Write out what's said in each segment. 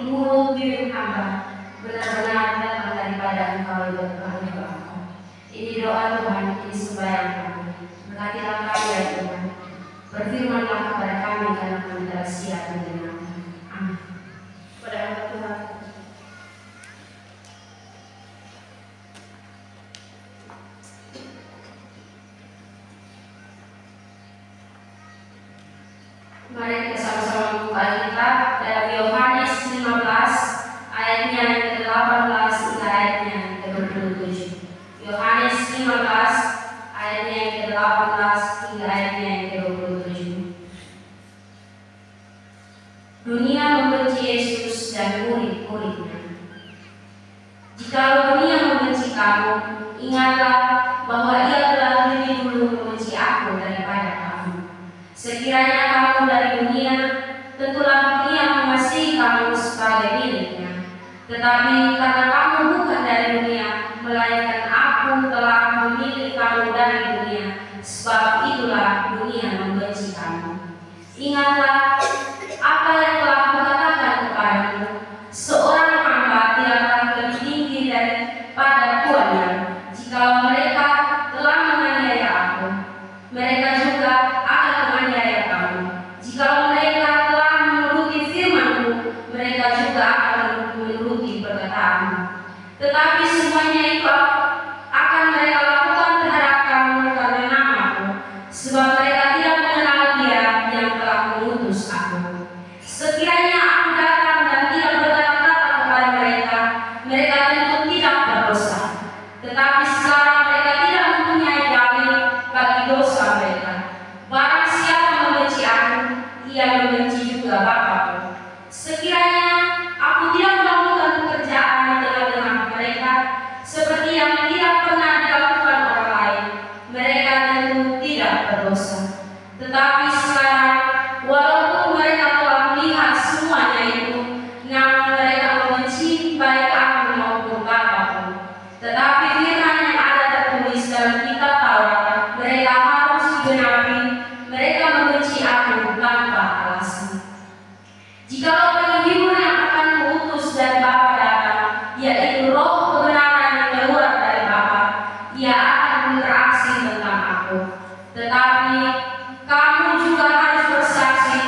mulut bibir hamba benar-benar datang daripada Engkau ya Tuhan. Ini doa Tuhan, ini sembahyang kami. Berkatilah kami ya Tuhan. Berfirmanlah kepada kami karena kami telah siap mendengar. Amin. Pada hamba Tuhan. Mari kita sama-sama membuka Alkitab dalam Yohanes 15 ayatnya yang ke-18 hingga ayatnya yang ke-27. Yohanes 15 ayatnya yang ke-18 hingga ayatnya yang ke-27. Dunia membenci Yesus dan murid-muridnya. Jikalau dunia membenci kamu, ingatlah bahwa ia telah lebih dulu membenci aku daripada kamu. Sekiranya kamu dari dunia, tentulah dunia mengasihi kamu sebagai miliknya. Tetapi karena kamu bukan dari dunia, melainkan aku telah memilih kamu dari dunia, sebab itulah dunia membenci kamu. Ingatlah apa yang telah kukatakan kepadamu, seorang hamba tidaklah lebih tinggi daripada tuannya. Jikalau mereka telah menganiaya aku, mereka juga akan menganiaya kamu. Jikalau mereka telah menuruti firman-Mu, mereka juga akan menuruti perkataanmu. Tetapi semuanya itu akan mereka lakukan terhadap kamu karena nama-Ku, sebab mereka tidak mengenal Dia yang telah mengutus aku. Sekiranya aku datang dan tidak berkata-kata kepada mereka, mereka tentu tidak berdosa. Tetapi sekarang mereka tidak mempunyai dalil bagi dosa mereka. Barang siapa membenci aku, ia membenci juga Bapa-Ku. Sekiranya aku tidak melakukan pekerjaan di tengah-tengah mereka, seperti yang tidak pernah dilakukan orang lain, mereka tentu tidak berdosa. Tetapi sekarang, walaupun mereka telah melihat semuanya itu, namun mereka membenci baik aku maupun Bapa-Ku. Tetapi firman yang ada tertulis dalam kitab Taurat, mereka harus digenapi. Mereka membenci aku tanpa alasan. Jikalau penghibur yang akan kuutus dari Bapa datang, yaitu Roh kebenaran yang keluar dari Bapa, ia akan bersaksi tentang aku. Tetapi kamu juga harus bersaksi,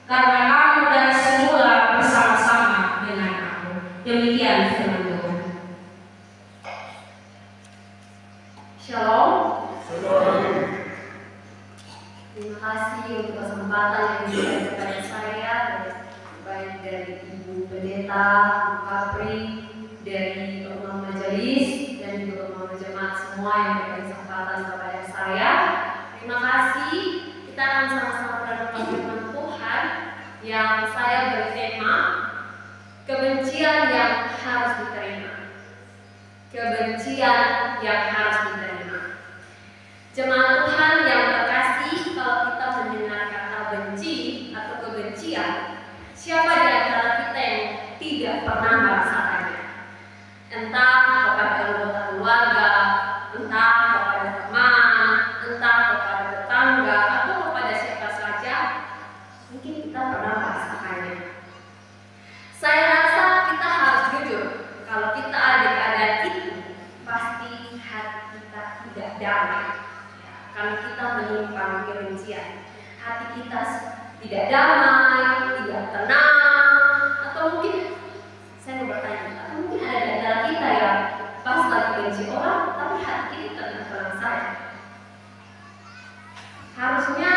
karena kamu dari semula bersama-sama dengan aku. Demikian firman Tuhan. Shalom. Terima kasih untuk kesempatan yang diberikan kepada saya, baik dari Ibu Pendeta, Bu Kapri, dari Imam Majelis, dan juga Imam Jemaat semua yang memberikan kesempatan kepada saya. Terima kasih. Kita akan sama-sama merenungkan firman Tuhan yang saya bertema kebencian yang harus diterima. Kebencian yang harus diterima. Jemaat Tuhan yang terkasih, kalau kita mendengar kata benci atau kebencian, siapa di antara kita yang tidak pernah merasakannya? Entah kepada anggota keluarga, entah kepada teman, entah kepada tetangga, atau kepada siapa saja, mungkin kita pernah merasakannya. Saya rasa kita harus jujur, kalau kita ada di keadaan itu, pasti hati kita tidak damai. Karena kita menyimpan kebencian, hati kita tidak damai, tidak tenang, atau mungkin saya mau bertanya, atau mungkin ada di antara kita yang pas lagi benci orang, tapi hati kita tenang saja. Harusnya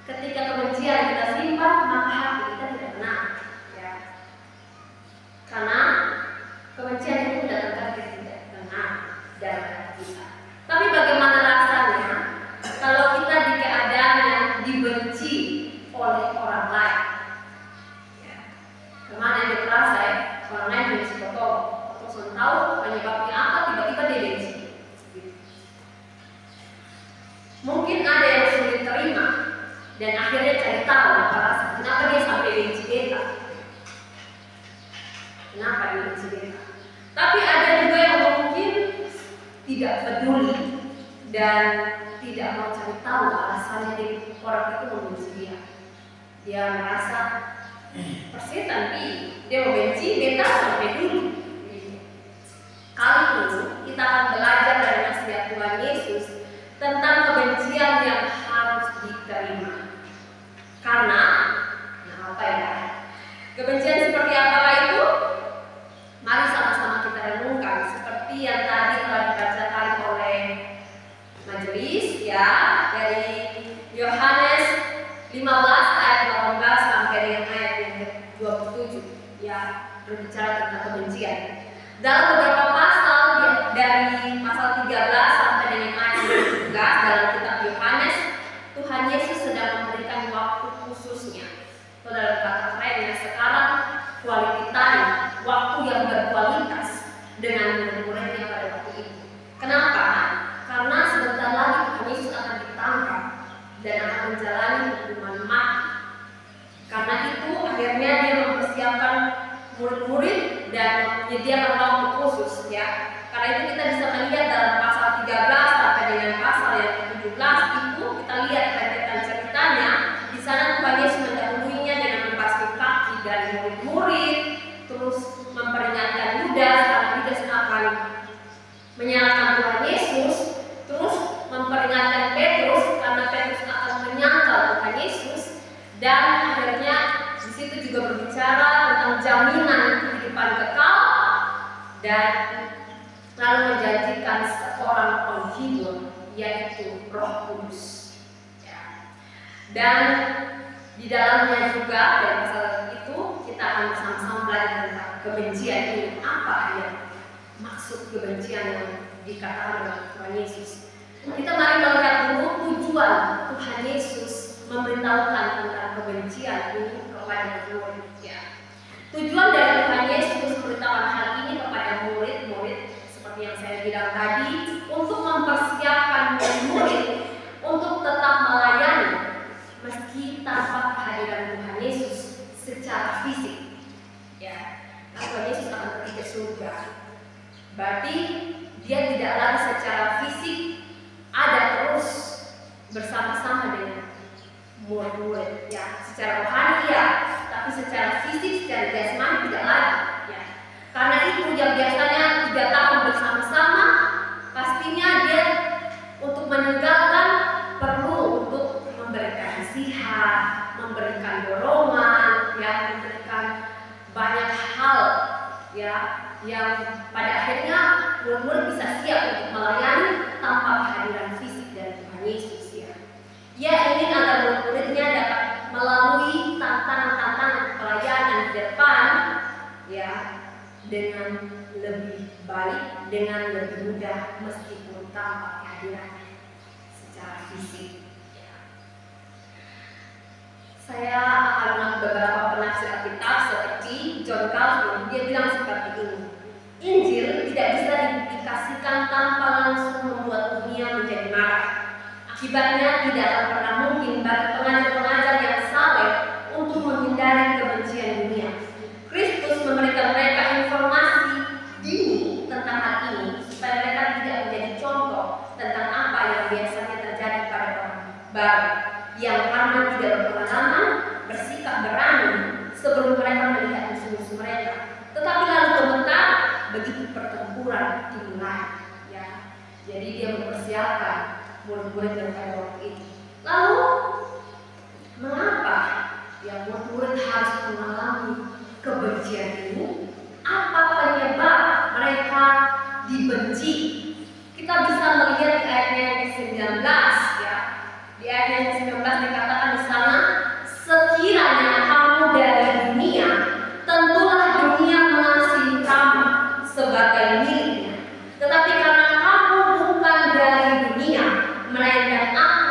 ketika kebencian kita simpan, maka hati kita tidak tenang, ya. Karena kebencian itu mendatangkan ketidaktenangan dalam hati kita. Tapi bagaimana rasanya kalau kita di keadaan yang dibenci oleh orang lain? Ya. Kemarin di kelas saya, orang lain benci foto, terus tahu penyebabnya apa, tiba-tiba dia benci. Mungkin ada yang sulit terima dan akhirnya cari tahu kenapa dia sampai benci beta. Kenapa dia benci beta? Tapi ada juga yang mungkin tidak peduli dan tidak mau cari tahu alasannya orang itu membenci dia. Dia merasa persetan dia membenci beta sampai dulu. Kali ini kita akan belajar dari nasihat Tuhan Yesus tentang kebencian yang harus diterima. Karena, apa ya? Kebencian seperti apakah itu? Mari sama-sama kita renungkan seperti yang tadi telah dibacakan oleh majelis ya, dari Yohanes 15 ayat 18 sampai dengan ayat yang 27 ya, berbicara tentang kebencian. Dalam beberapa pasal dari pasal 13 sampai dengan ayat 17 dalam kitab Yohanes, Tuhan Yesus sedang memberikan waktu khususnya. Atau dalam kata lainnya sekarang quality time, waktu yang berkualitas dengan murid-muridnya pada waktu itu. Kenapa? Karena sebentar lagi Tuhan Yesus akan ditangkap dan akan menjalani hukuman mati. Karena itu akhirnya dia mempersiapkan murid-murid dan menyediakan waktu khusus ya. Karena itu kita bisa melihat dalam pasal 13 sampai dengan pasal yang ke-17 itu kita lihat rentetan ceritanya. Di sana Tuhan Yesus mendahuluinya dengan membasuh kaki dari murid-murid, terus memperingatkan Yudas karena Yudas akan menyalahkan Tuhan Yesus, terus memperingatkan Petrus karena Petrus akan menyangkal Tuhan Yesus, dan akhirnya di situ juga berbicara tentang jaminan kehidupan kekal dan lalu menjanjikan seorang penghibur yaitu Roh Kudus. Ya. Dan di dalamnya juga dari pasal itu kita akan bersama-sama belajar tentang kebencian ini. Apa ya maksud kebencian yang dikatakan oleh Tuhan Yesus? Kita mari melihat dulu tujuan Tuhan Yesus memberitahukan tentang kebencian ini kepada murid. Ya. Tujuan dari Tuhan Yesus memberitahukan hal ini kepada murid-murid seperti yang saya bilang tadi, untuk mempersiapkan murid untuk tetap melayani meski tanpa kehadiran Tuhan Yesus secara fisik. Ya, Tuhan Yesus akan pergi ke surga. Berarti dia tidak lagi secara fisik ada terus bersama-sama dengan murid-murid. Ya, secara rohani ya, tapi secara fisik, secara jasmani tidak lagi. Ya, karena itu yang biasanya 3 tahun bersama-sama, pastinya dia untuk meninggalkan perlu untuk memberikan nasihat, memberikan dorongan, ya, memberikan banyak hal, ya, yang pada akhirnya murid-murid bisa siap untuk melayani tanpa kehadiran fisik dari Tuhan Yesus. Ya, ia ingin agar murid-muridnya dapat melalui tantangan-tantangan pelayanan di depan, ya, dengan lebih baik, dengan lebih mudah meskipun tanpa kehadiran secara fisik. Ya. Saya akan mengambil beberapa penafsir Alkitab seperti John Calvin. Dia bilang seperti ini: Injil tidak bisa dikasihkan tanpa langsung membuat dunia menjadi marah. Akibatnya tidak akan pernah mungkin bagi pengajar-pengajar yang saleh untuk menghindari kebencian dunia. Kristus memberikan mereka informasi dini tentang hal ini supaya mereka tidak menjadi contoh tentang apa yang biasanya terjadi pada orang baru yang karena tidak berpengalaman bersikap berani sebelum mereka melihat musuh-musuh mereka, tetapi lalu gemetar begitu pertempuran dimulai. Ya, jadi dia mempersiapkan murid-murid yang pada waktu itu. Lalu mengapa ya murid-murid harus mengalami kebencian ini? Apa penyebab mereka dibenci? Kita bisa melihat di ayatnya yang ke-19 ya. Di ayat yang ke-19 dikatakan di sana, sekiranya kamu dari dunia, tentulah dunia mengasihi kamu sebagai miliknya. Tetapi karena kamu bukan dari dunia, melainkan Aku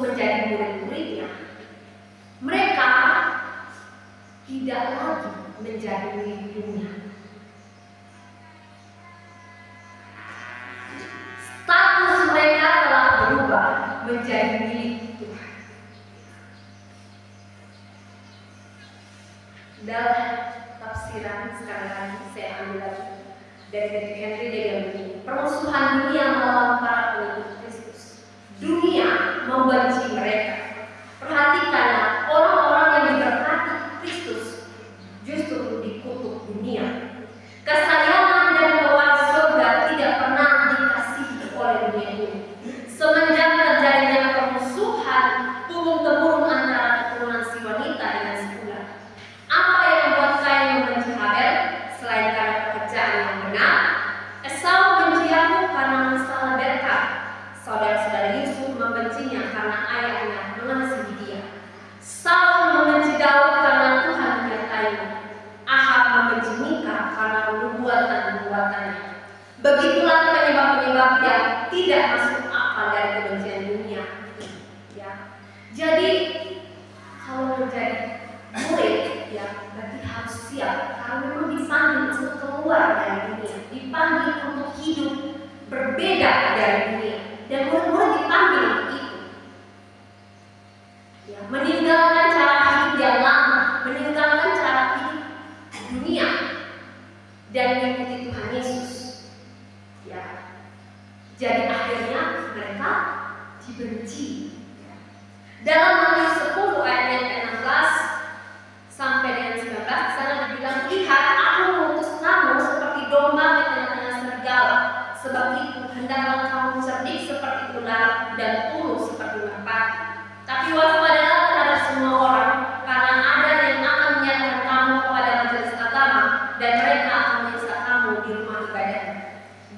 menjadi murid-muridnya, mereka tidak lagi menjadi milik dunia. Status mereka telah berubah menjadi milik Tuhan. Dalam tafsiran sekali lagi saya ambil lagi dari Henry dia begini, permusuhan dunia melawan para pengikut Kristus. Dunia membenci mereka. Perhatikanlah, orang-orang yang diberkati Kristus justru dikutuk dunia. Kesayangan dan bawaan surga tidak pernah dikasihi oleh dunia ini. Semenjak terjadinya permusuhan turun-temurun antara keturunan si wanita dengan si ular, apa yang membuat Kain membenci Habel selain karena pekerjaan yang benar? Esau membenci Yakub karena masalah berkat. Saudara-saudara Yusuf membencinya karena ayahnya mengasihi dia. Saul membenci Daud karena Tuhan menyertainya. Ahab membenci Mika karena nubuatan-nubuatannya. Begitulah penyebab-penyebab yang tidak masuk akal dari kebencian dunia. Ya. Jadi kalau menjadi murid, ya berarti harus siap. Karena memang dipanggil untuk keluar dari dunia, dipanggil untuk hidup berbeda dari dunia. Dan murid-murid dipanggil untuk itu. Ya, meninggalkan cara hidup yang lama, meninggalkan cara hidup dunia, dan mengikuti Tuhan Yesus. Ya, jadi akhirnya mereka dibenci. Ya. Dalam Matius 10 ayat 16 sampai dengan 19, sana dibilang, lihat, aku mengutus kamu seperti domba di tengah-tengah serigala. Sebab itu hendaklah kamu cerdik seperti ular dan tulus seperti merpati. Tapi waspadalah terhadap semua orang, karena ada yang akan menyerahkan kamu kepada majelis agama, dan mereka akan menyiksa kamu di rumah ibadah.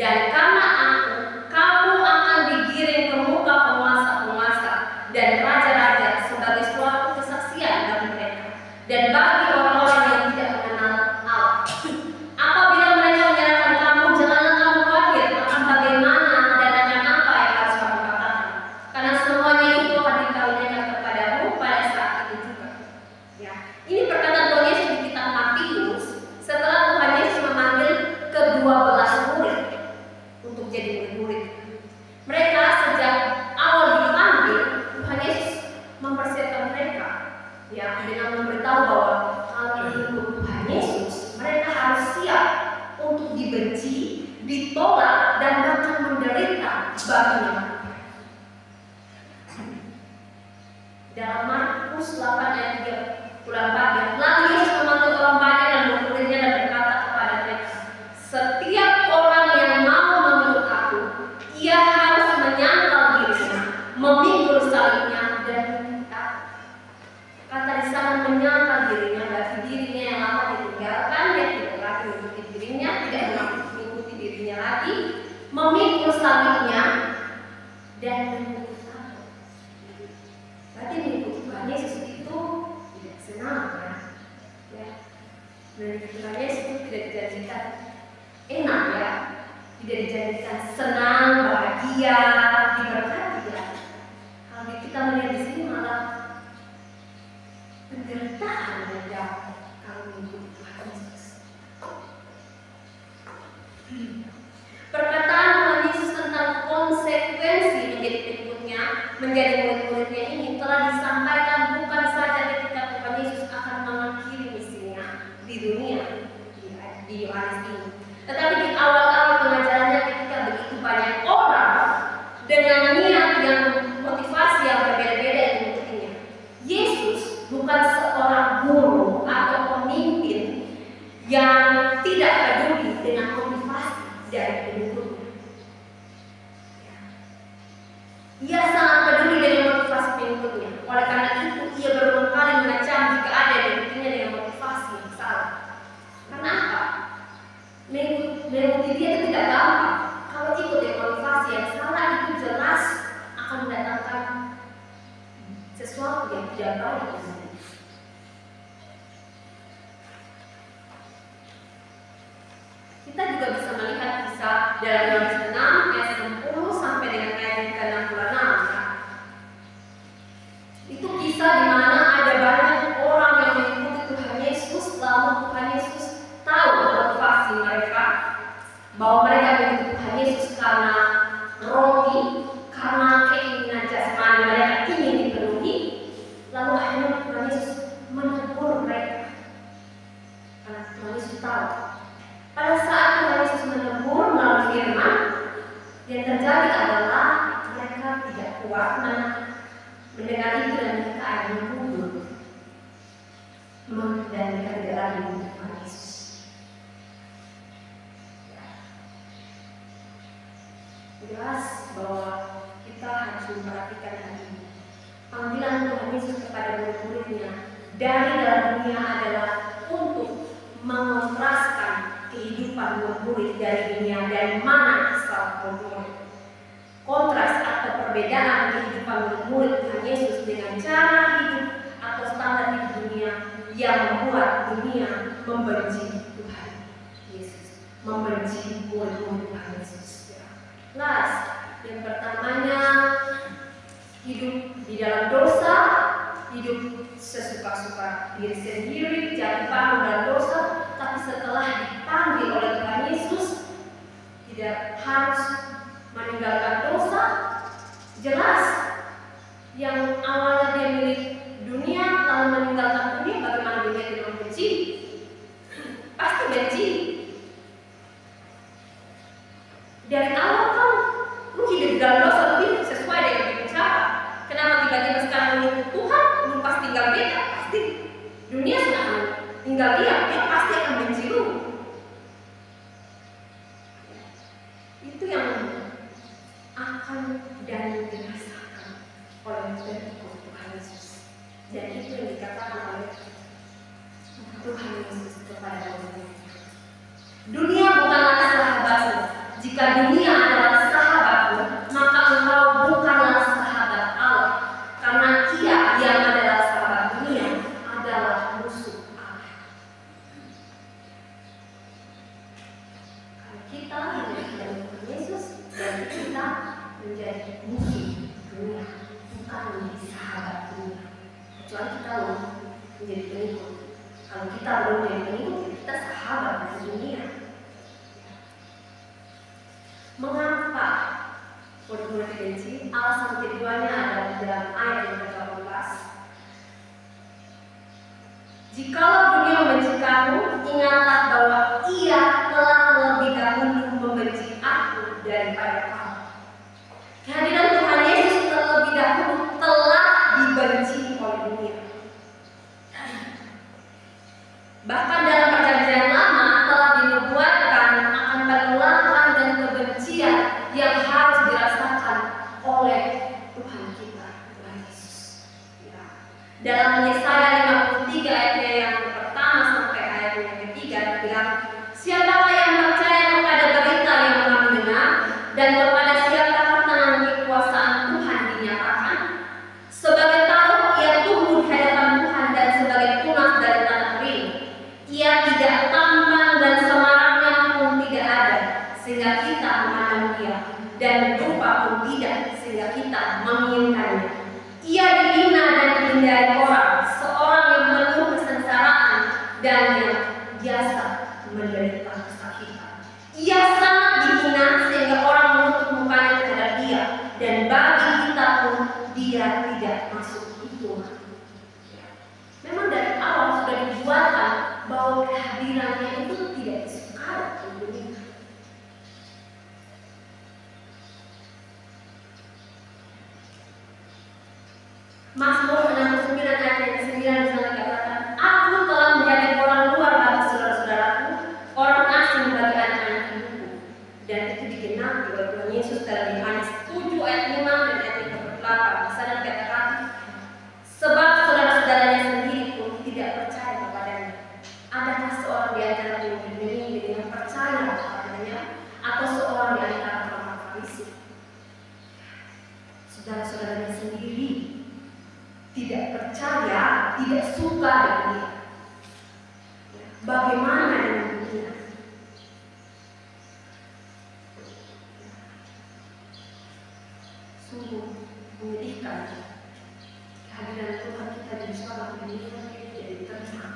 Dan karena aku, kamu akan digiring ke muka penguasa-penguasa dan raja-raja sebagai suatu kesaksian bagi mereka dan bagi orang-orang yang tidak mengenal Allah. Apabila mereka menyerahkan kamu, janganlah kamu khawatir akan bagaimana dan akan apa yang harus kamu katakan, karena semuanya itu akan dikaruniakan kepadamu pada saat itu juga. Ya, ini perkataan Tuhan Yesus di kitab Matius setelah Tuhan Yesus memanggil ke-12 murid untuk jadi murid-murid. Mereka sejak awal dipanggil, Tuhan Yesus mempersiapkan mereka, ya, dengan memberitahu bahwa kalau mengikut Tuhan Yesus, mereka harus siap untuk dibenci, ditolak, dan bahkan menderita baginya. Dalam Markus 8 ayat 34, lalu Yesus memanggil orang banyak dan murid-muridnya dan berkata kepada mereka, setiap orang yang mau mengikut aku, ia harus menyangkal dirinya, memikul salibnya, dan mengikut aku. Kata di sana menyangkal dirinya, berarti dirinya yang lama ditinggalkan, dia tidak lagi mengikuti dirinya, tidak mengikuti dirinya lagi, memikul salibnya, dan mengikut aku. Berarti mengikuti Tuhan Yesus itu tidak senang, ya. Mengikuti Tuhan Yesus itu tidak dijanjikan enak, ya, tidak dijanjikan senang, bahagia, diberkati, ya. Kalau kita melihat di sini malah penderitaan dan jauh kalau mengikuti Tuhan Yesus. Perkataan Tuhan Yesus tentang konsekuensi menjadi pengikutnya, menjadi murid-muridnya ini telah disampaikan bukan saja ketika Tuhan Yesus akan mengakhiri misinya di dunia di Yohanes ini, tetapi di awal-awal pengajarannya ketika begitu banyak orang dengan niat yang motivasi yang berbeda-beda yang mengikutinya. Yesus bukan seorang guru atau pemimpin yang tidak peduli dengan motivasi dari pengikutnya. Ia sangat peduli dengan motivasi pengikutnya. Oleh karena itu, ia berulang kali mengecam jika ada yang mengikutinya dengan motivasi yang salah. Karena apa? Mengikuti dia itu tidak gampang. Kalau ikut dengan motivasi yang salah, itu jelas akan mendatangkan sesuatu yang tidak baik. Kita juga bisa melihat kisah dalam Yohanes 6 ayat 10 sampai dengan ayat 66. karena keinginan jasmani mereka ingin dipenuhi, lalu akhirnya Tuhan Yesus menegur mereka. Karena Tuhan Yesus tahu pada saat Tuhan Yesus menegur melalui firman, yang terjadi adalah mereka tidak kuat mendengar itu dan mereka akhirnya mundur dan mereka tidak lagi mendengar Tuhan Yesus. Jelas bahwa kita harus memperhatikan hal ini. Panggilan Tuhan Yesus kepada murid-muridnya dari dalam dunia adalah untuk mengontraskan kehidupan murid dari dunia, dari mana asal murid. Kontras atau perbedaan kehidupan murid Tuhan Yesus dengan cara hidup atau standar hidup dunia yang membuat dunia membenci Tuhan Yesus, membenci murid-murid Tuhan Yesus. Yang pertamanya, hidup di dalam dosa, hidup sesuka-suka diri sendiri, jatuh bangun dalam dosa, tapi setelah dipanggil oleh Tuhan Yesus, tidak harus meninggalkan dosa. Jelas, yang awalnya dia milik dunia, lalu meninggalkan dunia, bagaimana dunia tidak membenci? Pasti benci. Dari awal kan lu hidup dalam dosa, lebih sesuai dengan bicara. Kenapa tiba-tiba sekarang mengikut Tuhan, lu pas tinggal beda? Pasti dunia sudah tinggal dia pasti akan benci lu. Itu yang akan dan dirasakan oleh Tuhan Yesus. Dan itu yang dikatakan oleh Tuhan Yesus kepada dunia. Dunia bukanlah sahabatmu. Jika dunia adalah sahabatmu, maka engkau bukanlah sahabat Allah. Karena Ia yang adalah sahabat dunia adalah musuh Allah. Kalau kita menjadi Tuhan Yesus dan kita menjadi musuh dunia, bukan menjadi sahabat dunia. Kecuali kita menjadi pengikut. Kalau kita belum menjadi pengikut, kita sahabat dengan dunia. Mengapa murid-murid dibenci? Alasan keduanya adalah dalam ayat yang ke-18. Jikalau dunia membenci kamu, ingatlah bahwa Ia telah lebih dahulu membenci aku daripada kamu. Kehadiran Tuhan Yesus terlebih dahulu telah dibenci oleh dunia. Bahkan dalam perjanjian lama telah dinubuatkan akan penolakan dan kebencian yang harus dirasakan oleh Tuhan kita, Tuhan Yesus. Dalam Yesaya 53 ayatnya yang pertama sampai ayat yang ketiga dibilang, siapakah yang percaya kepada berita yang kamu dengar dan kepada siapakah tangan kekuasaan Tuhan dinyatakan? Sebagai taruh ia tumbuh di hadapan Tuhan dan sebagai tunas dari tanah kering. Ia tidak tampan dan semaraknya pun tidak ada, sehingga kita memandang dia, dan rupa pun tidak, sehingga kita menginginkannya. Ia dihina dan dihindari orang, seorang yang penuh kesengsaraan dan yang biasa menderita kesakitan. Ia sangat dihina sehingga orang menutup mukanya terhadap dia, dan bagi kita pun dia tidak masuk hitungan. Memang dari awal sudah dibuatkan bahwa kehadirannya itu tidak disukai di dunia. Mazmur 69 ayat yang ke-9 misalnya dikatakan, aku telah menjadi orang luar bagi saudara-saudaraku, orang asing bagi anak-anak ibuku. Dan itu digenapi oleh Tuhan Yesus dalam Yohanes 7 ayat 5 dan ayat yang ke-8. Di sana dikatakan, sebab saudara-saudaranya sendiri pun tidak percaya kepadanya. Adakah seorang di antara yang berdiri dengan percaya kepadanya, atau seorang di antara orang Farisi? Saudara-saudaranya sendiri tidak percaya, tidak suka dengan dia. Bagaimana dengan dunia? Sungguh menyedihkan. Kehadiran Tuhan kita di dalam dunia tidak diterima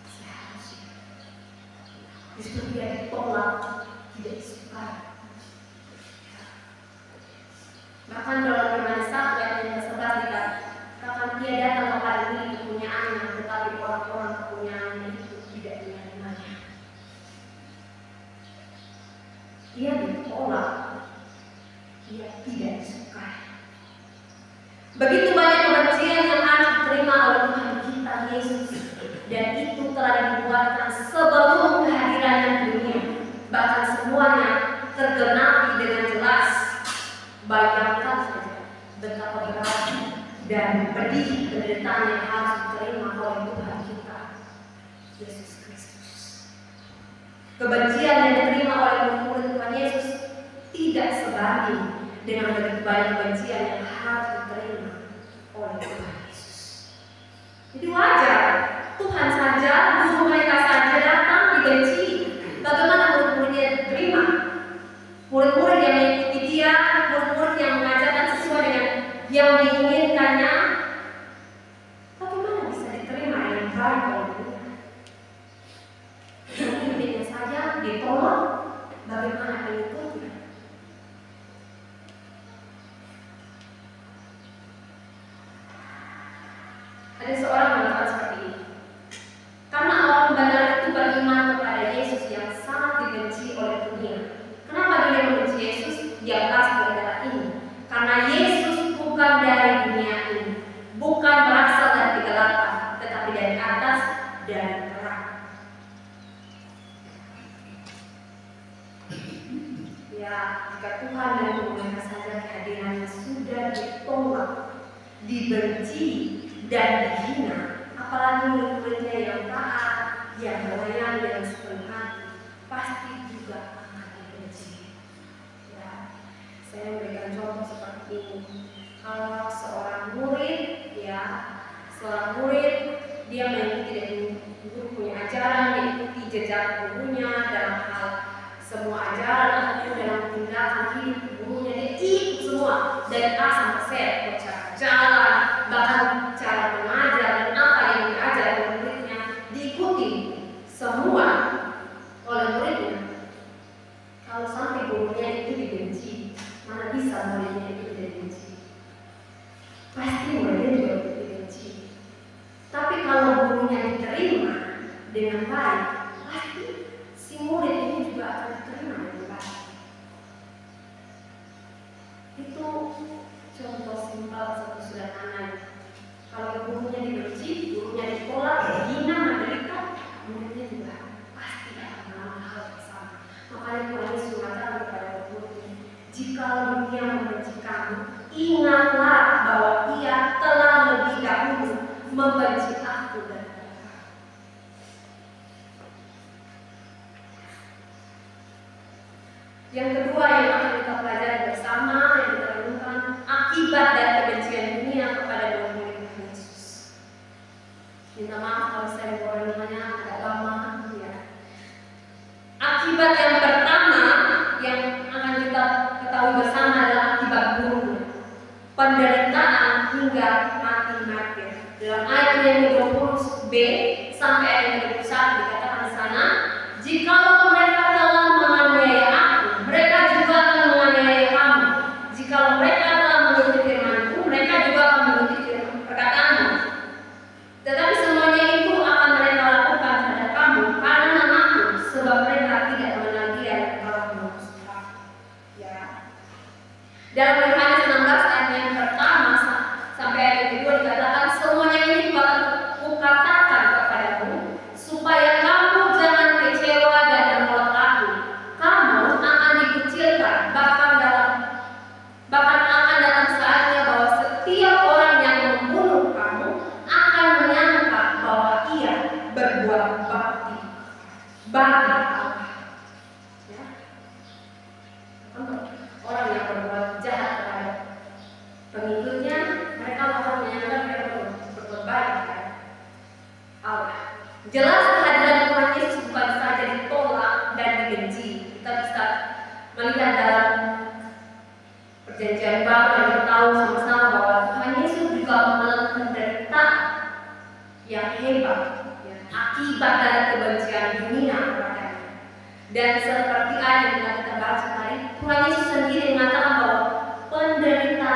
seharusnya. Justru dia ditolak, tidak disukai. Bahkan dalam Yohanes 1 ayat yang ke-11 dikatakan dia datang kepada milik kepunyaannya, tetapi orang-orang kepunyaannya itu tidak menerimanya. Dia ditolak, dia tidak disukai. Begitu banyak kebencian yang harus diterima oleh Tuhan kita Yesus, dan itu telah dibuatkan sebelum kehadirannya di dunia. Bahkan semuanya tergenapi dengan jelas. Bayangkan saja betapa berat dan pedih penderitaan yang harus diterima oleh Tuhan kita Yesus Kristus. Kebencian yang diterima oleh murid Tuhan Yesus tidak sebanding dengan begitu banyak kebencian yang harus diterima oleh Tuhan Yesus. Jadi wajar Tuhan saja, guru mereka saja datang dibenci. Bagaimana murid-muridnya diterima? Murid-murid yang mengikuti dia, murid-murid yang mengajarkan sesuai dengan yang diinginkannya, bagaimana bisa diterima dengan baik oleh Tuhan? Pemimpinnya saja ditolak, bagaimana pengikutnya? Ada seorang mengatakan seperti ini, karena orang benar itu beriman kepada Yesus yang sangat dibenci oleh dunia. Kenapa dunia membenci Yesus? Dia pasti adalah ini, karena Yesus bukan dari dunia ini, bukan berasal dari kegelapan, tetapi dari atas, dari terang. Ya, jika Tuhan dan mereka saja kehadirannya sudah ditolak, dibenci, dan dihina, apalagi murid-muridnya yang taat, yang melayani dengan sepenuh hati, pasti juga akan dibenci. Ya, saya memberikan contoh seperti ini. Kalau seorang murid, dia mengikuti dari guru punya ajaran, mengikuti jejak gurunya dalam hal semua ajaran ataupun dalam tindakan hidup gurunya, dia ikut semua dari A sampai Z, cara jalan, bahkan cara mengajar dan apa yang diajar oleh muridnya diikuti semua oleh muridnya. Kalau sampai gurunya itu dibenci, mana bisa muridnya itu tidak dibenci? Pasti muridnya juga dibenci. Tapi kalau gurunya diterima dengan baik, pasti si murid ini juga akan diterima dengan baik. Itu contoh simpel satu sederhana. Kalau gurunya dibenci, gurunya ditolak, dihina, menderita, muridnya juga pasti akan mengalami hal yang sama. Makanya Tuhan Yesus mengatakan kepada muridnya, jika dunia membenci kamu, ingatlah bahwa Ia telah lebih dahulu membenci aku dan kamu. Yang kedua yang akan kita pelajari bersama, yang kita renungkan, akibat dari kebencian dunia kepada murid Tuhan Yesus. Minta maaf kalau saya renungannya agak lama, ya. Akibat yang pertama yang akan kita ketahui bersama adalah akibat buruk, penderitaan hingga mati. Dalam ayat yang ke-20b sampai ayat yang ke-21 dikatakan di sana, jikalau mereka telah menganiaya aku, mereka juga akan menganiaya kamu. Jikalau mereka telah mengikuti firman-Ku, mereka juga akan mengikuti perkataanmu. Tetapi semuanya itu akan mereka lakukan terhadap kamu karena namaku, sebab mereka tidak mengenal Dia yang telah mengutus aku. Ya. Dalam Yohanes 16 ayat yang pertama sampai ayat yang kedua dikatakan, semuanya ini kukatakan kepadamu supaya kamu jangan kecewa dan menolak aku. Kamu akan dikucilkan, bahkan akan datang saatnya bahwa setiap orang yang membunuh kamu akan menyangka bahwa ia berbuat bakti bagi Allah. Ya. Orang yang berbuat jahat terhadap pengikutnya, mereka akan menyangka mereka berbuat baik kepada Allah. Jelas kehadiran Tuhan Yesus bukan saja ditolak dan dibenci. Kita bisa melihat dalam Perjanjian Baru dan kita tahu sama-sama bahwa Tuhan Yesus juga mengalami penderitaan yang hebat, ya, akibat dari kebencian dunia kepadanya. Dan seperti ayat yang kita baca tadi, Tuhan Yesus sendiri mengatakan bahwa penderitaan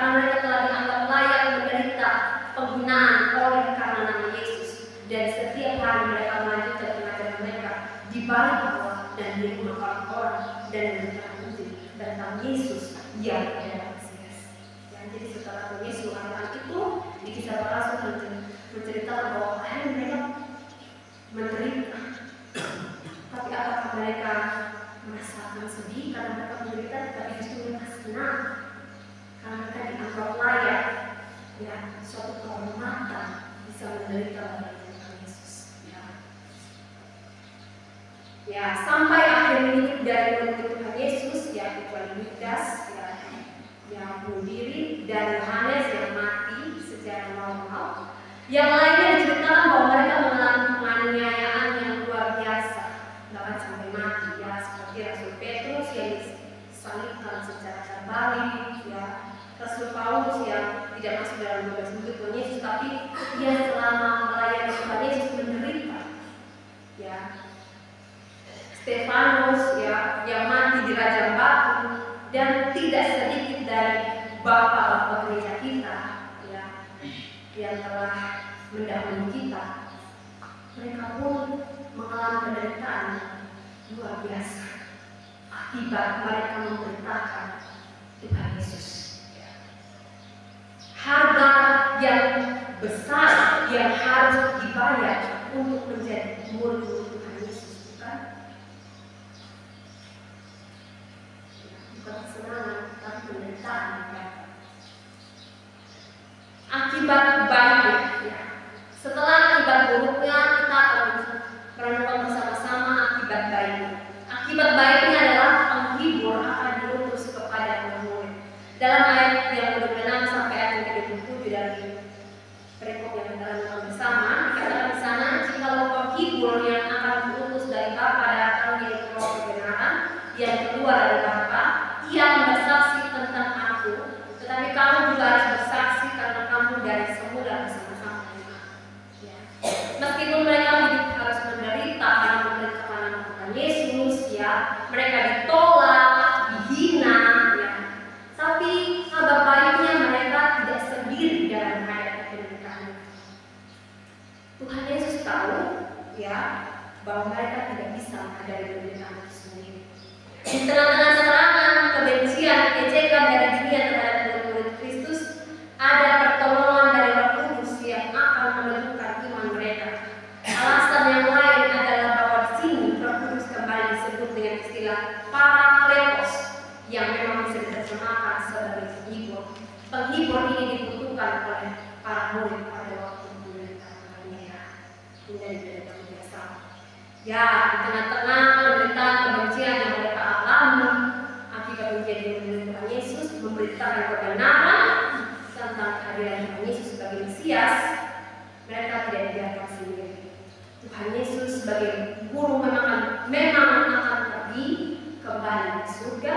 karena mereka telah dianggap layak menderita penghinaan oleh karena nama Yesus, dan setiap hari mereka melanjutkan pengajaran mereka di balik bawah dan di rumah orang-orang dan memberikan puji tentang Yesus yang adalah Mesias. Jadi setelah Yesus anak itu di Kisah Para Rasul menceritakan bahwa akhirnya mereka menderita. Tapi apakah mereka merasakan sedih karena mereka menderita? Tapi justru mereka senang karena mereka dianggap layak, ya, suatu kehormatan bisa menderita bagi Yesus. Ya, sampai akhir hidup dari Tuhan Yesus, ya, kecuali Yudas, ya, yang bunuh diri, dan Yohanes yang mati secara normal. Yang lainnya diceritakan bahwa mereka mengalami penganiayaan yang luar biasa, bahkan sampai mati, ya, seperti Rasul Petrus yang disalibkan secara terbalik, ya, Rasul Paulus yang tidak masuk dalam 12 murid Tuhan Yesus, tapi dia selama melayani Tuhan Yesus menderita, ya. Stefanus, ya, yang mati di Raja Batu, dan tidak sedikit dari bapak-bapak gereja kita, ya, yang telah mendahului kita, mereka pun mengalami penderitaan luar biasa akibat mereka memberitakan Tuhan Yesus. Harga yang besar yang harus dibayar untuk menjadi murid Tuhan Yesus, bukan? Bukan kesenangan, tapi penderitaan. Akibat baiknya, ya. Setelah akibat buruknya, kita akan merenungkan bersama-sama akibat baiknya. Akibat baiknya adalah penghibur akan diutus kepada murid. Dalam ayat yang ke-26 sampai ayat yang ke-27 dari perikop yang kita renungkan bersama, dikatakan di sana, jikalau penghibur yang akan diutus dari Bapa datang, yaitu Roh kebenaran yang keluar dari Bapa, ia bersaksi tentang aku, tetapi kamu juga harus bersaksi karena kamu dari semula bersama-sama dengan aku. Ya. Meskipun mereka hidup harus menderita karena memberitakan nama Tuhan Yesus, ya, mereka ditolak, dihina, ya. Tapi kabar baiknya mereka tidak sendiri dalam menghadapi penderitaan. Tuhan Yesus tahu, ya, bahwa mereka tidak bisa menghadapi penderitaan itu sendiri. Di tengah-tengah serangan, kebencian, ejekan dari dunia terhadap murid-murid Kristus, ada pertolongan dari Roh Kudus yang akan menentukan iman mereka. Alasan yang lain adalah bahwa di sini Roh Kudus kembali disebut dengan istilah Parakletos, yang memang bisa diterjemahkan sebagai penghibur. Penghibur ini dibutuhkan oleh para murid pada waktu penderitaan mereka. Menjadi penderitaan biasa. Ya, di tengah-tengah penderitaan kebencian yang mereka alami akibat menjadi murid Tuhan Yesus, memberitakan kebenaran tentang kehadiran Tuhan Yesus sebagai Mesias, mereka tidak dibiarkan sendiri. Tuhan Yesus sebagai guru memang akan pergi kembali ke surga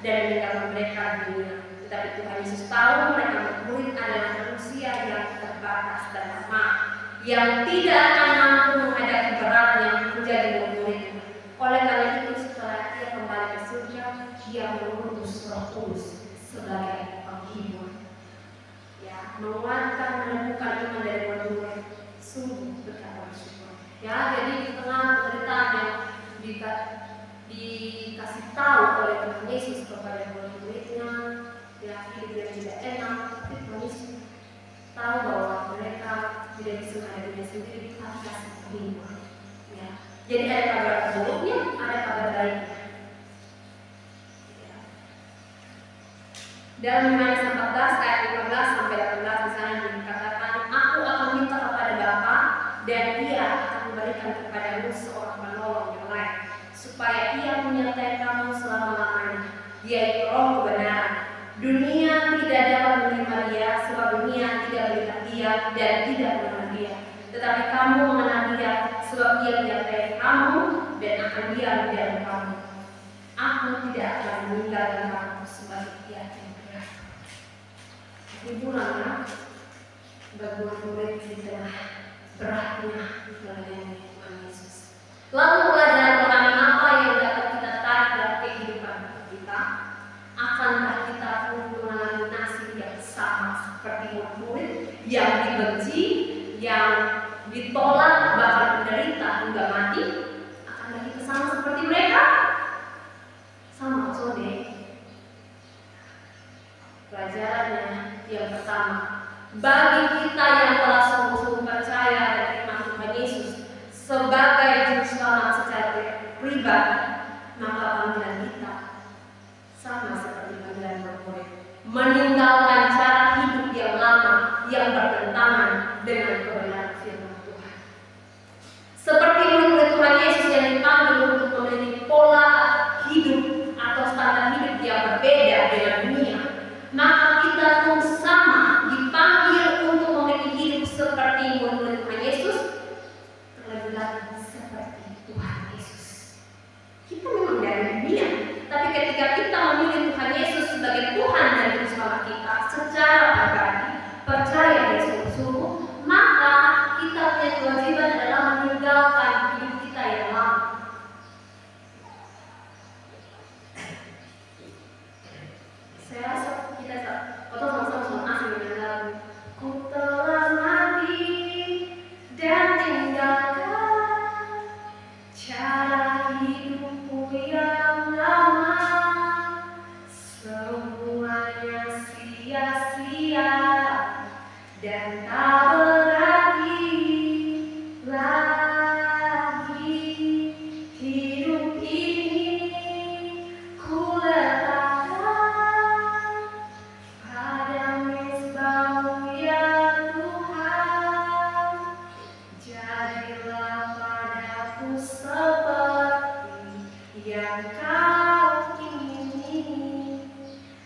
dan meninggalkan mereka di dunia. Tetapi Tuhan Yesus tahu mereka murid adalah manusia yang terbatas dan lemah, yang tidak akan mampu menghadapi berat yang menjadi murid-muridnya. Oleh karena itu, setelah ia kembali ke surga, ia mengutus Roh Kudus sebagai penghibur, ya, menguatkan, menemukan iman dari murid-murid. Sungguh berkata bersyukur. Ya, jadi di tengah penderitaan yang dikasih tahu oleh Tuhan Yesus kepada murid-muridnya, ya, hidupnya tidak enak, tapi Tuhan Yesus tahu bahwa mereka tidak bisa menghadapinya sendiri, tapi kasih penghibur. Ya. Jadi ada kabar buruknya, ada kabar baiknya. Ya. Dalam Yohanes 14 ayat 15 sampai 18 di sana dikatakan, aku akan minta kepada Bapa dan Ia akan memberikan kepadamu seorang penolong yang lain, supaya Ia menyertai kamu selama-lamanya, yaitu Roh kebenaran. Dunia tidak dapat menerima Dia, sebab dunia tidak melihat Dia dan tidak mengenal Dia. Tetapi kamu mengenal Dia, sebab Dia menyertai kamu dan akan diam di dalam kamu. Aku tidak akan meninggalkan kamu sebagai yatim piatu. Hiburannya bagi murid di tengah beratnya melayani Tuhan Yesus. Lalu pelajaran rohani apa yang dapat kita tarik dari kehidupan kita? Akankah kita pun mengalami nasib yang sama seperti murid yang dibenci, yang ditolak, bahkan menderita hingga mati. Akankah kita sama seperti mereka? Sama, saudara. Pelajarannya yang pertama, bagi kita yang telah sungguh-sungguh percaya dan terima Tuhan Yesus sebagai juru selamat secara pribadi, maka panggilan kita sama seperti panggilan murid, meninggalkan cara hidup yang lama yang bertentangan dengan kebenaran firman Tuhan. Seperti murid Tuhan Yesus yang dipanggil untuk memiliki pola hidup atau standar hidup yang berbeda dengan dunia, maka kita pun sama dipanggil untuk memiliki hidup seperti murid Tuhan Yesus, terlebih lagi seperti Tuhan Yesus. Kita memang dari dunia, tapi ketika kita memilih Tuhan Yesus sebagai Tuhan dan Juru Selamat kita secara pribadi, percaya dan sungguh-sungguh, maka kita punya kewajiban adalah meninggalkan hidup kita yang lama. Saya rasa kita foto sama-sama asing dengan lagu Ku telah mati dan tinggalkan cara hidupku yang lama, semuanya sia-sia dan tak berarti lagi. Hidup ini ku letakkan pada mezbah-Mu ya Tuhan, jadilah padaku seperti yang Kau ingini.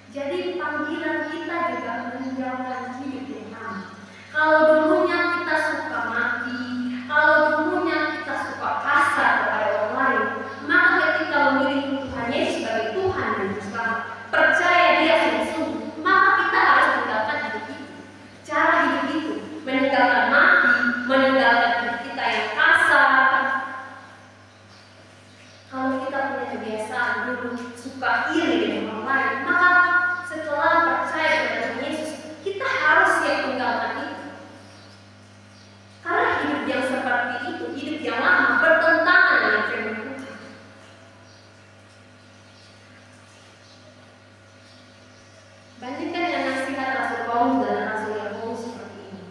Jadi panggilan kita juga meninggalkan hidup yang lama. Kalau dulunya kita suka maki, kalau dulunya kita suka kasar kepada orang lain, maka ketika memilih Tuhan Yesus sebagai Tuhan dan Juru Selamat, percaya Dia sungguh-sungguh, maka kita harus meninggalkan hidup itu, cara hidup itu, meninggalkan maki, meninggalkan hidup kita yang kasar. Kalau kita punya kebiasaan dulu suka iri dengan orang lain, maka setelah percaya kepada Tuhan Yesus, kita harus siap meninggalkan itu. Karena hidup yang seperti itu, hidup yang lama, bertentangan dengan firman Tuhan. Bandingkan dengan nasihat Rasul Paulus dan Rasul Yakobus seperti ini.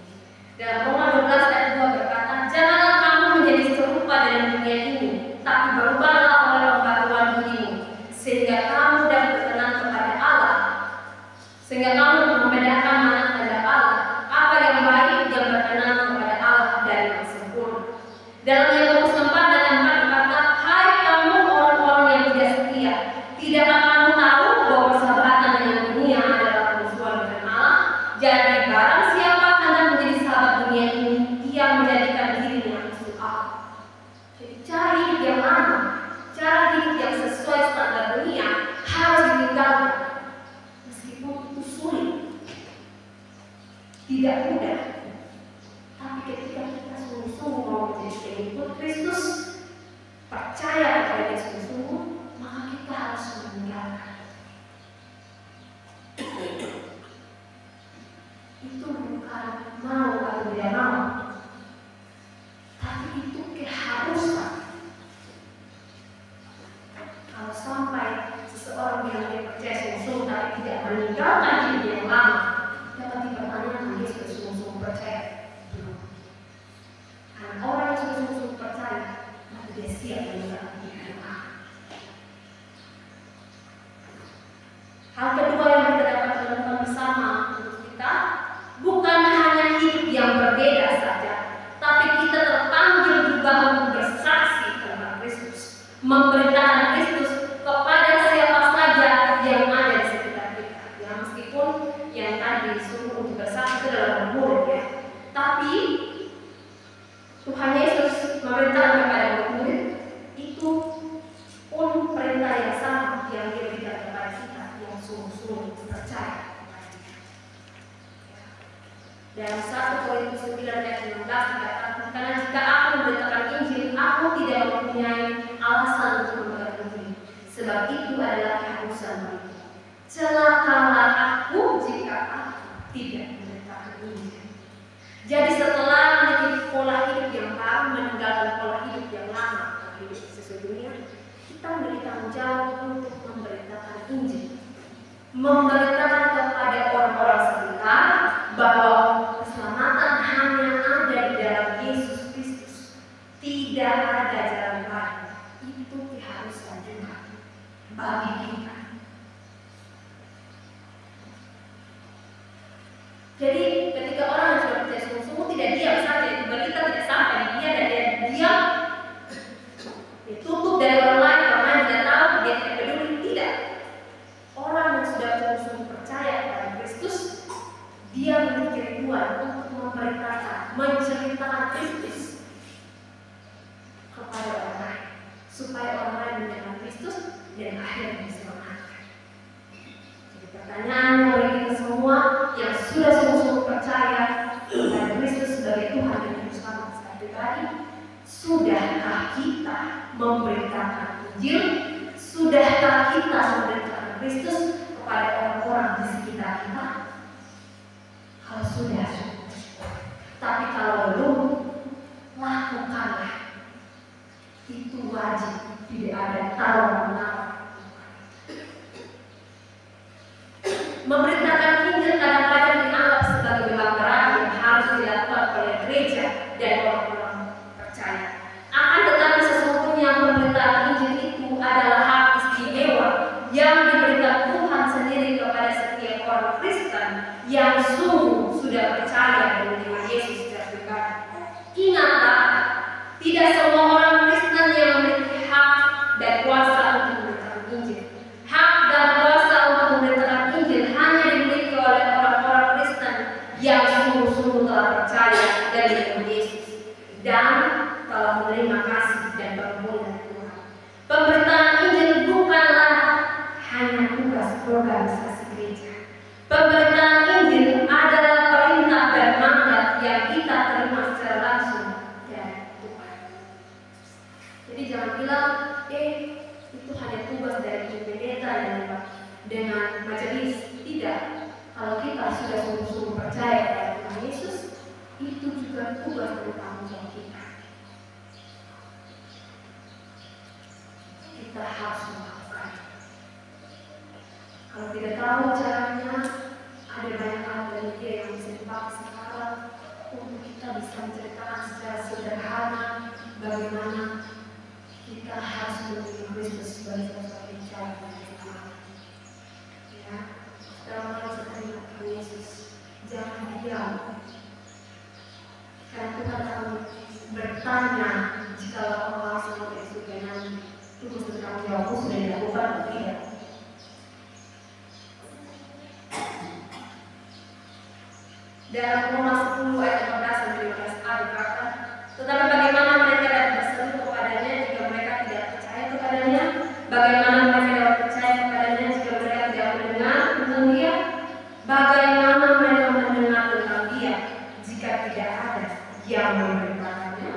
Dalam Roma 12 ayat 2 berkata, janganlah kamu menjadi serupa dengan dunia ini, tapi berubahlah oleh pembaruan dirimu, sehingga kamu dapat berkenan kepada Allah, sehingga kamu membedakan mana kehendak Allah, apa yang baik, yang berkenan kepada Allah dan yang sempurna. Dalam Yakobus 4 ayat 4 berkata, hai kamu orang-orang yang tidak setia, tidakkah kamu tahu bahwa persahabatan dengan dunia adalah permusuhan dengan Allah? Jadi barang siapa hendak menjadi sahabat dunia ini, ia menjadikan dirinya musuh Allah. Jadi cara hidup yang lama, cara hidup yang sesuai standar dunia harus ditinggalkan. Meskipun itu sulit, tidak mudah, tapi ketika kita sungguh-sungguh mau menjadi pengikut Kristus, percaya kepada Dia sungguh-sungguh, maka kita harus meninggalkan. Itu bukan mau atau tidak mau, tapi itu keharusan. Kalau sampai seseorang yang dia percaya sungguh-sungguh tapi tidak meninggalkan hidup yang lama, dapat dipertanyakan dia sudah sungguh-sungguh percaya. Karena orang yang sudah sungguh-sungguh percaya, maka dia siap meninggalkan hidup yang lama. Hal kedua yang kita dapat temukan bersama untuk kita, bukan hanya hidup yang berbeda saja, tapi kita terpanggil juga untuk bersaksi tentang Kristus, memberitakan Kristus kepada siapa saja yang ada di sekitar kita. Ya, meskipun yang tadi disuruh untuk bersaksi itu dalam murid ya, tapi Tuhan Yesus memerintahkan kepada murid itu pun perintah yang sama yang Dia berikan kepada kita yang sungguh-sungguh percaya. Dalam 1 Korintus 9 ayat 16 dikatakan, karena jika aku memberitakan Injil, aku tidak mempunyai alasan untuk memberitakan Injil, sebab itu adalah keharusan bagiku. Celakalah aku jika aku tidak memberitakan Injil. Jadi setelah memiliki pola hidup yang baru, meninggalkan pola hidup yang lama, hidup sesuai dunia, kita memiliki tanggung jawab untuk memberitakan Injil, memberitakan kepada orang-orang sekitar bahwa keselamatan hanya ada di dalam Yesus Kristus, tidak ada jalan lain. Itu keharusan juga bagi kita. Jadi ketika orang yang sudah percaya sungguh-sungguh tidak diam saja, berita tidak sampai di dia dan dia diam, ditutup dari orang lain tidak tahu, dia tidak peduli, tidak. Orang yang sudah sungguh-sungguh percaya kepada Kristus, dia memiliki rinduan untuk memberitakan, menceritakan Kristus kepada orang lain, supaya orang lain mengenal Kristus dan akhirnya diselamatkan. Jadi pertanyaan bagi kita semua yang sudah sungguh-sungguh percaya kepada Kristus sebagai Tuhan dan Juru Selamat secara pribadi, sudahkah kita memberitakan Injil? Sudahkah kita memberitakan Kristus kepada orang-orang di sekitar kita? Kalau sudah, tapi kalau belum, lakukanlah. Itu wajib, tidak ada tawar-menawar. Memberitakan Injil kadang-kadang dianggap sebagai beban berat yang harus dilakukan oleh gereja dan orang-orang percaya. Akan tetapi sesungguhnya pemberitaan Injil itu adalah hak istimewa yang diberikan Tuhan sendiri kepada setiap orang Kristen yang sungguh sudah percaya dan menerima Yesus secara pribadi. Ingatlah, tidak semua orang Kristen yang memiliki hak dan kuasa untuk memberitakan Injil. Hak dan kuasa untuk memberitakan Injil hanya dimiliki oleh orang-orang Kristen yang sungguh-sungguh telah percaya dan menerima Yesus dan telah menerima kasih dan pengampunan Tuhan. Pemberitaan Injil bukanlah hanya tugas organisasi gereja. Pemberitaan Injil adalah perintah dan mandat yang kita terima secara langsung dari Tuhan. Jadi jangan bilang, itu hanya tugas dari pendeta dengan majelis. Tidak. Kalau kita sudah sungguh-sungguh percaya kepada Tuhan Yesus, itu juga tugas dan tanggung jawab kita. Kita harus melakukan. Kalau tidak tahu caranya, ada banyak hal dari dia yang bisa dipakai sekarang untuk kita bisa menceritakan secara sederhana bagaimana kita harus menerima Kristus sebagai satu-satunya cara kita. Ya, dalam hal terima Yesus, jangan diam. Karena Tuhan akan bertanya jika Allah sampai surga nanti. Itu mesti tanggung jawabmu sudah dilakukan atau tidak. Dalam Roma 10 ayat 15 dan 15a berkata, tetapi bagaimana mereka dapat berseru kepadanya jika mereka tidak percaya kepadanya? Bagaimana mereka dapat percaya kepadanya jika mereka tidak mendengar tentang dia? Bagaimana mereka mendengar tentang dia jika tidak ada yang memberitakannya?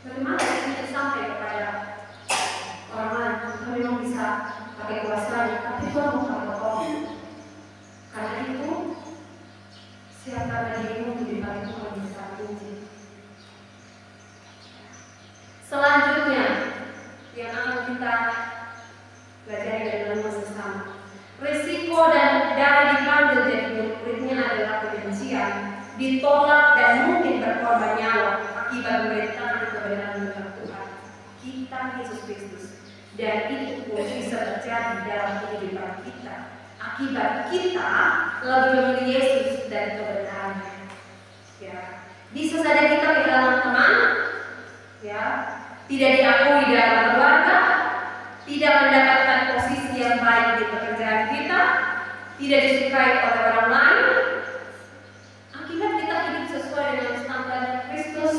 Bagaimana kita sampai kepada orang lain? Kita memang bisa pakai kuasanya, tapi Tuhan bukan bohong. Karena itu, siapkan dirimu untuk dibantu memberitakan Injil. Selanjutnya, yang akan kita pelajari dari dalam sesama. Risiko dan dari dipanggil jadi murid-muridnya adalah kebencian, ditolak dan mungkin berkorban nyawa akibat memberitakan kebenaran tentang Tuhan kita Yesus Kristus. Dan itu pun bisa terjadi dalam kehidupan kita akibat kita lebih memilih Yesus dan kebenarannya. Ya, bisa saja kita kehilangan teman, ya, tidak diakui dalam keluarga, tidak mendapatkan posisi yang baik di pekerjaan kita, tidak disukai oleh orang lain. Akibat kita hidup sesuai dengan standar Kristus,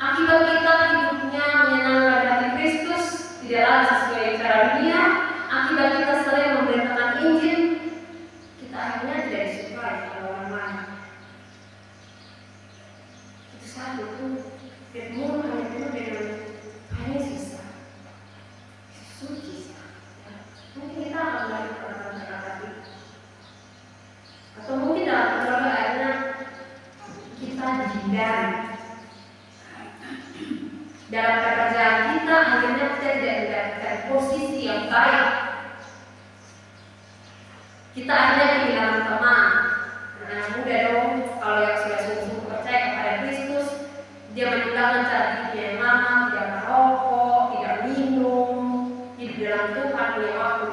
akibat kita hidupnya menyenangkan hati Kristus, tidak lagi sesuai cara dunia, akibat kita sering memberitakan Injil, kita akhirnya tidak disukai oleh orang lain. Itu satu itu firman hanya penuh dengan Yesus. Suci. Mungkin kita akan belajar tentang kata-kata atau mungkin dalam hindari. Dalam pekerjaan kita akhirnya kita tidak mendapatkan posisi yang baik. Kita akhirnya kehilangan teman. Nah, mudah dong kalau yang sudah sungguh-sungguh percaya kepada Kristus, dia meninggalkan cara hidupnya yang lama, tidak merokok, tidak minum, hidup dalam Tuhan, punya waktu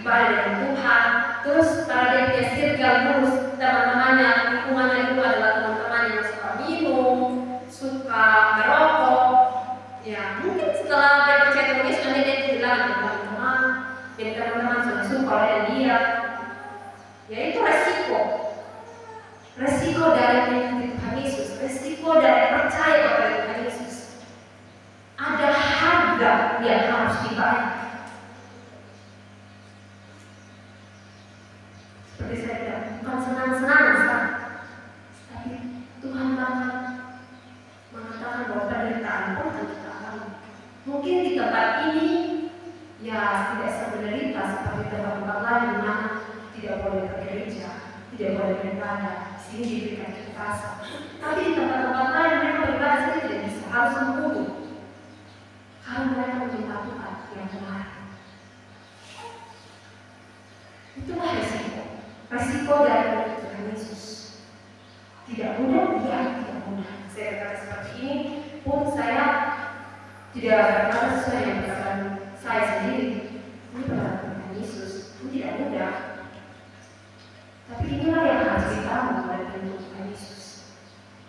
ibadah dengan Tuhan. Terus karena dia punya circle lurus, teman-temannya, lingkungannya itu adalah teman-teman yang suka minum, suka merokok. Ya, mungkin setelah dia percaya dengan Yesus, nanti dia kehilangan teman-teman, dan teman-teman sudah suka oleh dia. Ya, itu resiko dari mengikuti Tuhan Yesus, resiko dari percaya kepada Tuhan Yesus. Ada harga yang harus dibayar. Seperti saya bilang, bukan senang-senang, tapi Tuhan bahkan mengatakan bahwa penderitaan pun akan kita alami. Mungkin di tempat ini ya tidak sebenarnya seperti tempat-tempat lain di mana tidak boleh ke gereja, tidak boleh beribadah, sini diberikan kekerasan. Tapi di tempat-tempat lain mereka beribadah saja tidak bisa, harus sembunyi. Karena mereka meminta Tuhan yang benar. Itulah resiko dari Tuhan Yesus. Tidak mudah, ya tidak mudah. Saya berkata seperti ini pun saya tidak berkata sesuai yang perkataan saya sendiri. Ini perkataan Tuhan Yesus, ini tidak mudah. Tapi inilah yang harus ditahu dari Tuhan Yesus.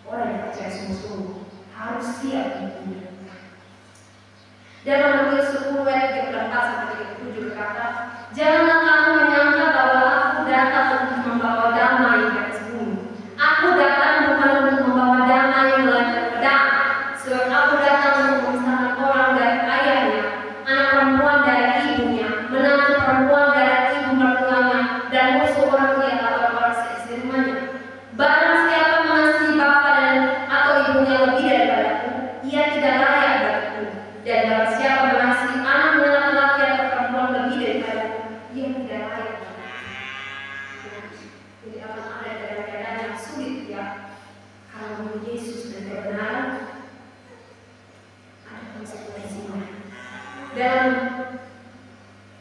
Orang yang percaya sungguh-sungguh harus siap untuk dalam Matius 10 ayat 34-37 berkata, janganlah kamu menyangka bahwa aku datang untuk membawa damai di atas bumi. Aku datang bukan untuk membawa damai melainkan pedang. Sebab aku datang untuk memisahkan orang dari ayahnya, anak perempuan dari ibunya, menantu perempuan dari ibu mertuanya, dan musuh orang ialah orang-orang seisi rumahnya. Barang siapa mengasihi bapa dan atau ibunya lebih daripadaku, ia tidak layak bagiku. Dan barang siapa mengasihi anak laki-laki atau perempuan lebih daripadaku, ia tidak layak bagiku. Jadi akan ada keadaan yang sulit ya. Kalau menurut Yesus dan kebenaran ada konsekuensinya. Dan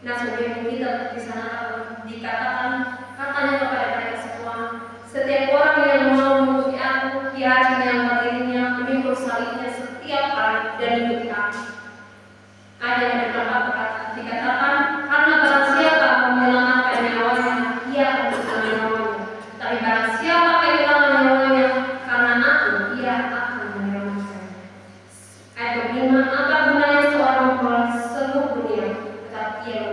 sebagaimana kita di sana dikatakan katanya kepada mereka semua, setiap orang yang mau mengikuti aku, ia harus menyangkal dirinya, memikul salibnya setiap hari dan mengikuti aku. Ada yang dikatakan karena barang siapa menyelamatkan nyawanya, ia akan kehilangan nyawanya. Tapi barang siapa kehilangan nyawanya karena aku, ia akan menyelamatkannya. Ayat 5, apa gunanya seorang memperoleh seluruh dunia, tetapi ia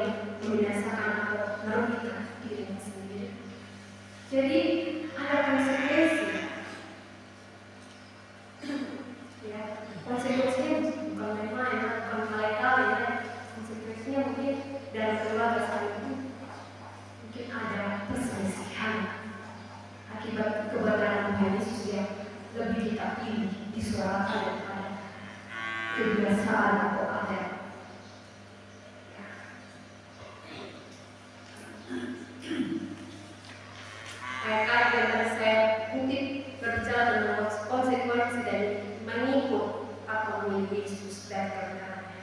membinasakan atau merugikan dirinya sendiri. Jadi ada konsekuensi. Ya, konsekuensinya bukan main-main, bukan kali-kali ya. Konsekuensinya mungkin dalam keluarga sekalipun mungkin ada perselisihan akibat kebenaran Tuhan Yesus yang lebih kita pilih disuarakan daripada kebiasaan atau adat. Ayat-ayat yang tadi saya kutip berbicara tentang konsekuensi dari mengikut atau memilih Yesus dan kebenarannya.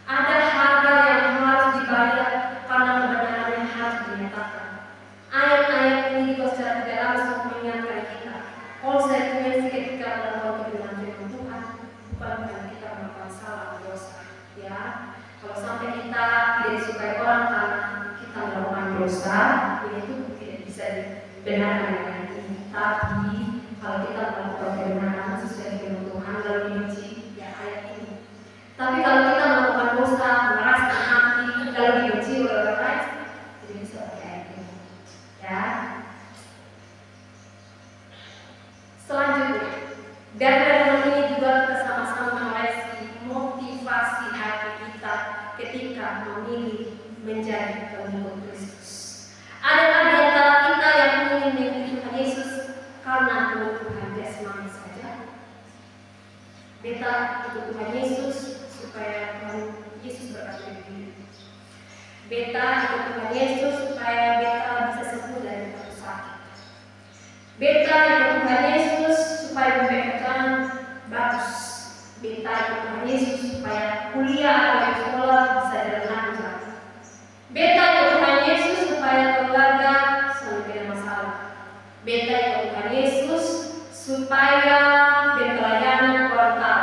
Ada harga yang harus dibayar karena kebenaran yang harus dinyatakan. Ayat-ayat ini juga secara tidak langsung mengingatkan kita konsekuensi ketika melakukan kebenaran firman Tuhan bukan karena kita melakukan salah dosa. Ya, kalau sampai kita tidak disukai orang karena kita melakukan dosa, itu tidak bisa dibenarkan dengan ini. Tapi kalau kita melakukan kebenaran sesuai dengan Tuhan lalu dibenci, ya ayat ini. Tapi kalau kita melakukan dosa, merasa hati lalu dibenci oleh orang lain, tidak bisa pakai ayat ini. Ya. Selanjutnya, dari renungan ini juga kita sama-sama mengoreksi motivasi hati kita ketika memilih menjadi pengikut Kristus. Adakah di antara kita yang ingin mengikuti Tuhan Yesus karena kebutuhan jasmani saja? Kita ikut Tuhan Yesus supaya Tuhan Yesus berkati diri. Beta ikut Tuhan Yesus supaya beta bisa sembuh dari sakit. Beta ikut Tuhan Yesus supaya mempekerjakan Beta ikut Tuhan Yesus supaya berpelayanan kuartal.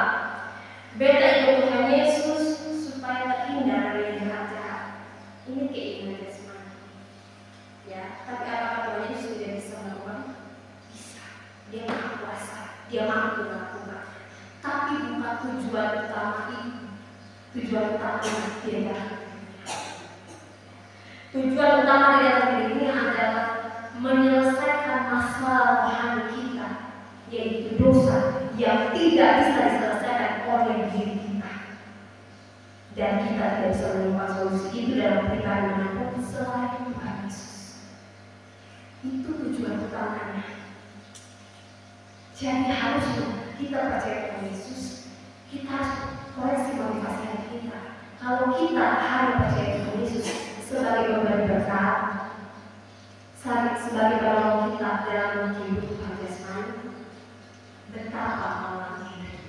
Beta ikut Tuhan Yesus supaya terhindar dari jahat-jahat. Ini keinginan jasmani. Ya, tapi apakah Tuhan Yesus tidak bisa melakukan? Bisa. Dia maha kuasa, dia mampu melakukan. Tapi bukan tujuan utama itu. Tujuan utama dia datang. Tujuan utama dia datang ke dunia adalah menyelesaikan masalah rohani kita, yaitu dosa yang tidak bisa diselesaikan oleh diri kita. Dan kita tidak bisa menemukan solusi itu dalam pribadi manapun selain Tuhan Yesus. Itu tujuan utamanya. Jadi harusnya kita percaya Tuhan Yesus, kita harus koreksi motivasi hati kita. Kalau kita hanya percaya Tuhan Yesus sebagai pemberi berkat, sebagai penolong kita dalam kehidupan jasmani, betapa malang hidup.